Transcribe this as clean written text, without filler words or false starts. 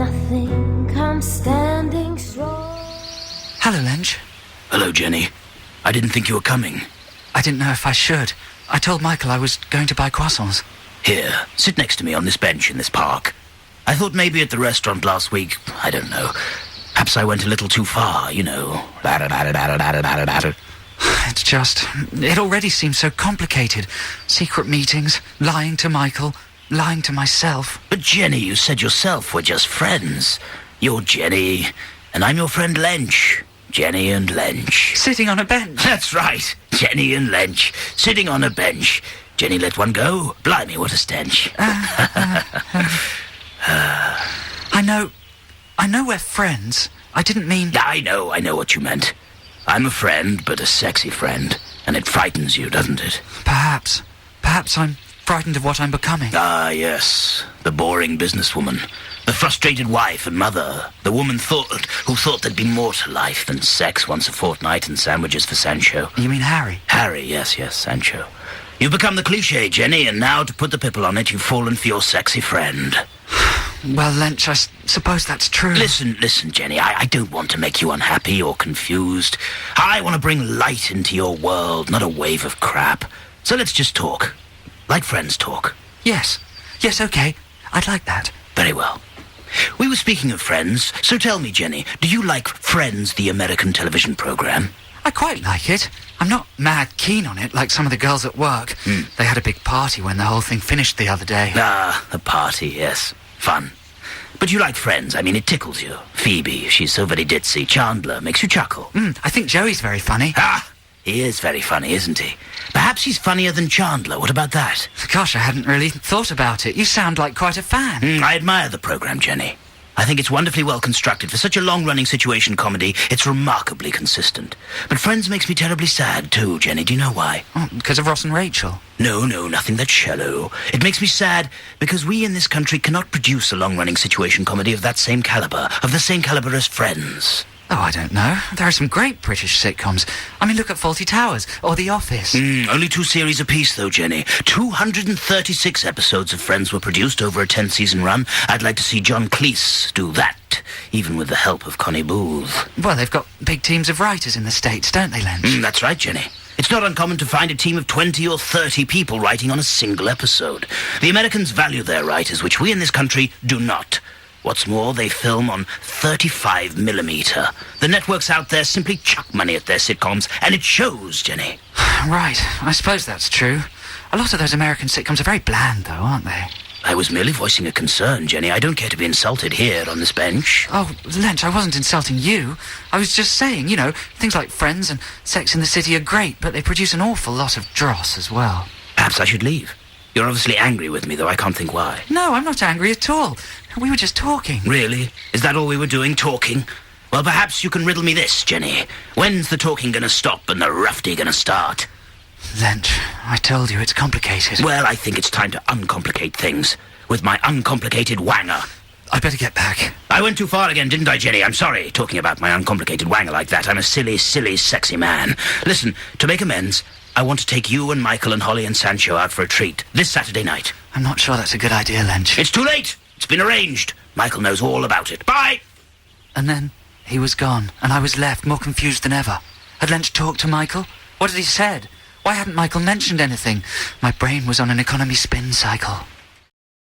nothing, I'm standing strong. Hello, Lench. Hello, Jenny. I didn't think you were coming. I didn't know if I should. I told Michael I was going to buy croissants. Here, sit next to me on this bench in this park. I thought maybe at the restaurant last week, I don't know. Perhaps I went a little too far, you know. It's just... It already seems so complicated. Secret meetings, lying to Michael, lying to myself. But Jenny, you said yourself we're just friends. You're Jenny, and I'm your friend Lench. Jenny and Lench. Sitting on a bench. That's right. Jenny and Lench. Sitting on a bench. Jenny let one go. Blimey, what a stench. I know we're friends. I didn't mean... I know what you meant. I'm a friend, but a sexy friend. And it frightens you, doesn't it? Perhaps. Perhaps I'm frightened of what I'm becoming. Ah, yes. The boring businesswoman. The frustrated wife and mother. The woman who thought there'd be more to life than sex once a fortnight and sandwiches for Sancho. You mean Harry? Harry, yes, Sancho. You've become the cliché, Jenny, and now to put the pipple on it, you've fallen for your sexy friend. Well, Lench, I suppose that's true. Listen, Jenny, I don't want to make you unhappy or confused. I want to bring light into your world, not a wave of crap. So let's just talk. Like friends talk. Yes, okay. I'd like that. Very well. We were speaking of Friends, so tell me, Jenny, do you like Friends, the American television program? I quite like it. I'm not mad keen on it like some of the girls at work. They had a big party when the whole thing finished the other day. Ah, a party, yes. Fun. But you like Friends. I mean, it tickles you. Phoebe, she's so very ditzy. Chandler makes you chuckle. I think Joey's very funny. Ah, he is very funny, isn't he? Perhaps he's funnier than Chandler. What about that? Gosh, I hadn't really thought about it. You sound like quite a fan. I admire the program, Jenny. I think it's wonderfully well constructed. For such a long-running situation comedy, it's remarkably consistent. But Friends makes me terribly sad, too, Jenny. Do you know why? Oh, because of Ross and Rachel? No, nothing that shallow. It makes me sad because we in this country cannot produce a long-running situation comedy of that same caliber, as Friends. Oh, I don't know. There are some great British sitcoms. I mean, look at Fawlty Towers or The Office. Only 2 series apiece, though, Jenny. 236 episodes of Friends were produced over a 10-season run. I'd like to see John Cleese do that, even with the help of Connie Booth. Well, they've got big teams of writers in the States, don't they, Lench? That's right, Jenny. It's not uncommon to find a team of 20 or 30 people writing on a single episode. The Americans value their writers, which we in this country do not. What's more, they film on 35mm. The networks out there simply chuck money at their sitcoms, and it shows, Jenny. Right, I suppose that's true. A lot of those American sitcoms are very bland, though, aren't they? I was merely voicing a concern, Jenny. I don't care to be insulted here on this bench. Oh, Lench, I wasn't insulting you. I was just saying, things like Friends and Sex and the City are great, but they produce an awful lot of dross as well. Perhaps I should leave. You're obviously angry with me, though I can't think why. No, I'm not angry at all. We were just talking. Really? Is that all we were doing, talking? Well, perhaps you can riddle me this, Jenny. When's the talking gonna stop and the roughy gonna start? Lench, I told you it's complicated. Well, I think it's time to uncomplicate things with my uncomplicated wanger. I'd better get back. I went too far again, didn't I, Jenny? I'm sorry, talking about my uncomplicated wanger like that. I'm a silly, sexy man. Listen, to make amends, I want to take you and Michael and Holly and Sancho out for a treat this Saturday night. I'm not sure that's a good idea, Lench. It's too late. It's been arranged. Michael knows all about it. Bye! And then he was gone, and I was left more confused than ever. Had Lench talked to Michael? What had he said? Why hadn't Michael mentioned anything? My brain was on an economy spin cycle.